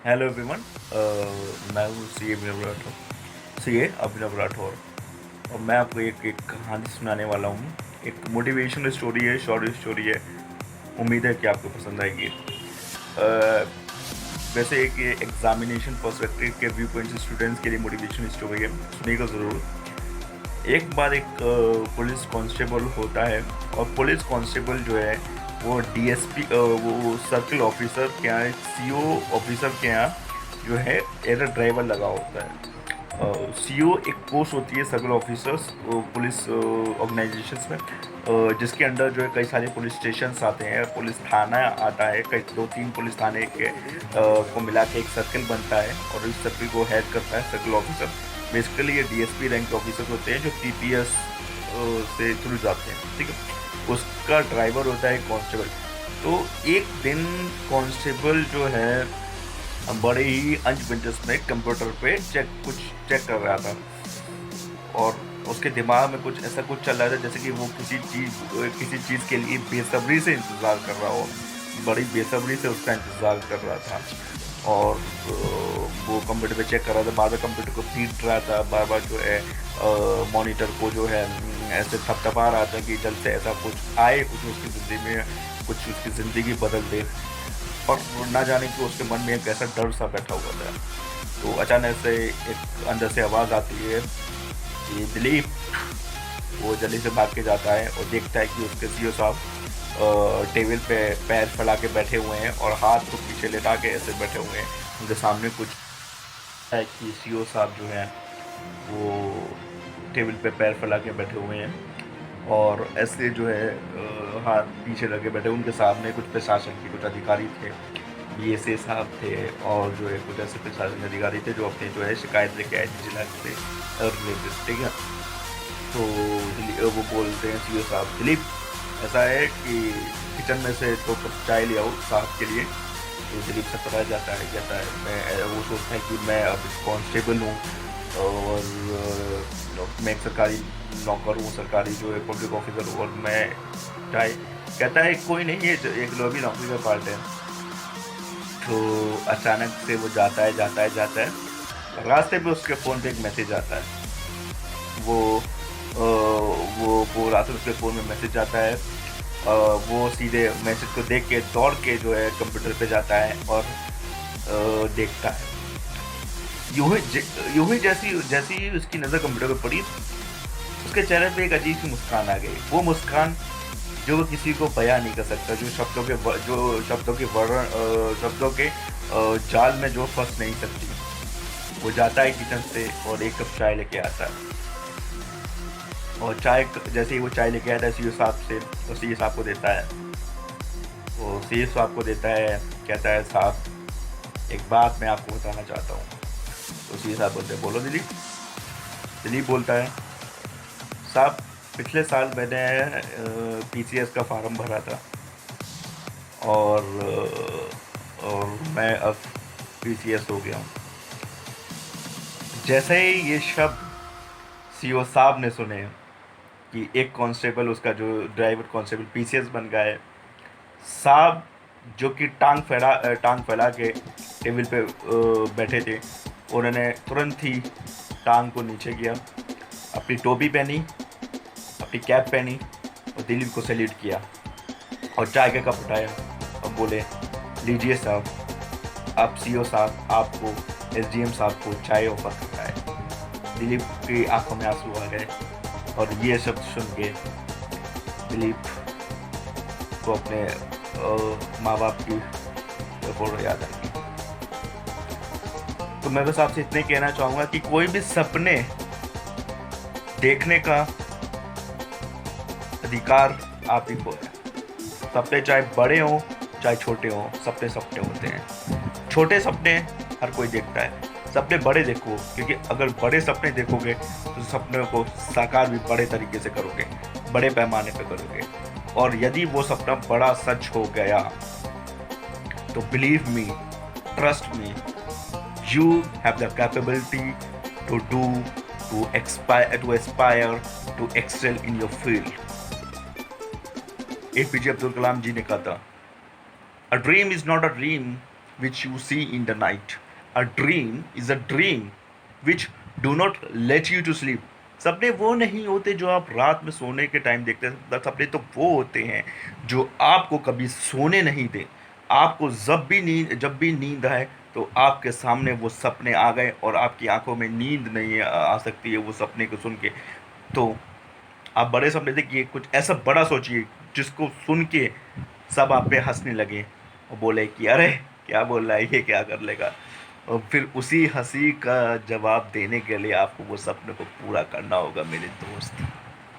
Hello everyone. मैं हूँ सी ए अभिनव राठौर। और मैं आपको एक कहानी सुनाने वाला हूँ। एक मोटिवेशनल स्टोरी है, शॉर्ट स्टोरी है। उम्मीद है कि आपको पसंद आएगी। अ, वैसे एक ये एग्जामिनेशन पर्सपेक्टिव के व्यू पॉइंट से स्टूडेंट्स के लिए मोटिवेशनल स्टोरी है, सुनिएगा ज़रूर। एक बार एक पुलिस कांस्टेबल होता है, और पुलिस कांस्टेबल जो है वो डीएसपी, वो सर्कल ऑफिसर के यहाँ, सीओ ऑफिसर के यहाँ जो है एज अ ड्राइवर लगा होता है। सीओ एक पोस्ट होती है सर्कल ऑफिसर्स पुलिस ऑर्गेनाइजेशंस में, जिसके अंडर जो है कई सारे पुलिस स्टेशंस आते हैं, पुलिस थाना आता है, कई दो तीन पुलिस थाने के को मिला के एक सर्कल बनता है, और इस सर्कल को हेड करता है सर्कल ऑफिसर। बेसिकली ये डीएसपी रैंक के ऑफिसर होते हैं जो पीपीएस से थ्रू जाते हैं, ठीक है। उसका ड्राइवर होता है कांस्टेबल। तो एक दिन कांस्टेबल जो है बड़े ही अनजबरदस्त में कंप्यूटर पे चेक कर रहा था, और उसके दिमाग में कुछ ऐसा कुछ चल रहा था जैसे कि वो किसी चीज़ के लिए बेसब्री से इंतज़ार कर रहा हो। बड़ी बेसब्री से उसका इंतज़ार कर रहा था, और वो कंप्यूटर पे चेक कर रहा था, बार बार कंप्यूटर को पीट रहा था, बार बार जो है मॉनिटर को जो है ऐसे थपथपा रहा था कि जल्द से ऐसा कुछ आए, कुछ उसकी ज़िंदगी में, कुछ उसकी ज़िंदगी बदल दे। और ना जाने कि उसके मन में एक ऐसा डर सा बैठा हुआ था। तो अचानक से एक अंदर से आवाज़ आती है कि दिलीप। वो जल्दी से भाग के जाता है और देखता है कि उसके सीओ साहब टेबल पे पैर फैला के बैठे हुए हैं, और हाथ को पीछे लेटा के ऐसे बैठे हुए हैं। उनके सामने कुछ है कि सीओ साहब जो हैं वो टेबल पे पैर फैला के बैठे हुए हैं, और ऐसे जो है हाथ पीछे लगे बैठे। उनके सामने कुछ प्रशासन के कुछ अधिकारी थे, बीएसए साहब थे, और जो है कुछ ऐसे प्रशासन अधिकारी थे जो अपनी जो है शिकायत लेके आए थे जिला से रिलेटेड, ठीक है। तो वो बोलते हैं सीओ साहब, दिलीप ऐसा है कि किचन में से 2 कप चाय ले आओ साहब के लिए। तो दिलीप से पता जाता है, कहता है मैं, वो सोचता है कि मैं अब कांस्टेबल हूँ, और मैं एक सरकारी नौकर हूँ, सरकारी जो है पब्लिक ऑफिसर हूँ, और मैं चाहे, कहता है कोई नहीं, ये एक लोभी नौकरी का पार्ट है। तो अचानक से वो जाता है, रास्ते पे उसके फ़ोन पे एक मैसेज आता है। वो वो रास्ते में उसके फ़ोन में मैसेज आता है। वो सीधे मैसेज को देख के दौड़ के जो है कंप्यूटर पे जाता है, और देखता है। यूं ही जैसी जैसी उसकी नज़र कंप्यूटर पे पड़ी, उसके चेहरे पे एक अजीब सी मुस्कान आ गई। वो मुस्कान जो वो किसी को बयां नहीं कर सकता, जो शब्दों के जाल में जो फंस नहीं सकती। वो जाता है किचन से और एक कप चाय लेके आता है, और जैसे ही वो चाय लेके आता है सीओ साहब से, तो सीओ साहब को देता है। वो सीओ साहब को देता है, कहता है साहब एक बात मैं आपको बताना चाहता हूँ। तो सीओ साहब बोलते हैं बोलो दिलीप। दिलीप बोलता है साहब पिछले साल मैंने पीसीएस का फार्म भरा था, और मैं अब पीसीएस हो गया हूँ। जैसे ही ये शब्द सीओ साहब ने सुने कि एक कांस्टेबल, उसका जो ड्राइवर कांस्टेबल पीसीएस बन गया है, साहब जो कि टांग फैला के टेबल पे बैठे थे, उन्होंने तुरंत ही टांग को नीचे किया, अपनी टोपी पहनी, अपनी कैप पहनी, और दिलीप को सैल्यूट किया, और चाय का कप उठाया और बोले लीजिए साहब, अब सीओ साहब आपको, एसडीएम साहब को चाय ऑफर करता है। दिलीप की आंखों में आंसू आ गए, और ये शब्द सुन के दिलीप को अपने माँ बाप की फोटो याद आ गई। तो मैं बस आपसे इतने कहना चाहूँगा कि कोई भी सपने देखने का अधिकार आप ही को है। सपने चाहे बड़े हों चाहे छोटे हों, सपने सपने होते हैं। छोटे सपने हर कोई देखता है, सपने बड़े देखो, क्योंकि अगर बड़े सपने देखोगे तो सपनों को साकार भी बड़े तरीके से करोगे, बड़े पैमाने पे करोगे। और यदि वो सपना बड़ा सच हो गया तो believe me, trust me, you have the capability to do, to aspire, to excel in your field. APJ Abdul Kalam ji ने कहा था, a dream is not a dream which you see in the night. A dream is a dream which do not let you to sleep. सपने वो नहीं होते जो आप रात में सोने के टाइम देखते हैं, सपने तो वो होते हैं जो आपको कभी सोने नहीं दे। आपको जब भी नींद आए तो आपके सामने वो सपने आ गए और आपकी आंखों में नींद नहीं आ सकती है वो सपने को सुन के। तो आप बड़े सपने देखिए, कुछ ऐसा बड़ा सोचिए जिसको सुन के सब आप पे हंसने लगे और बोले कि अरे क्या बोल रहा है ये, क्या कर लेगा। और फिर उसी हंसी का जवाब देने के लिए आपको वो सपने को पूरा करना होगा मेरे दोस्त।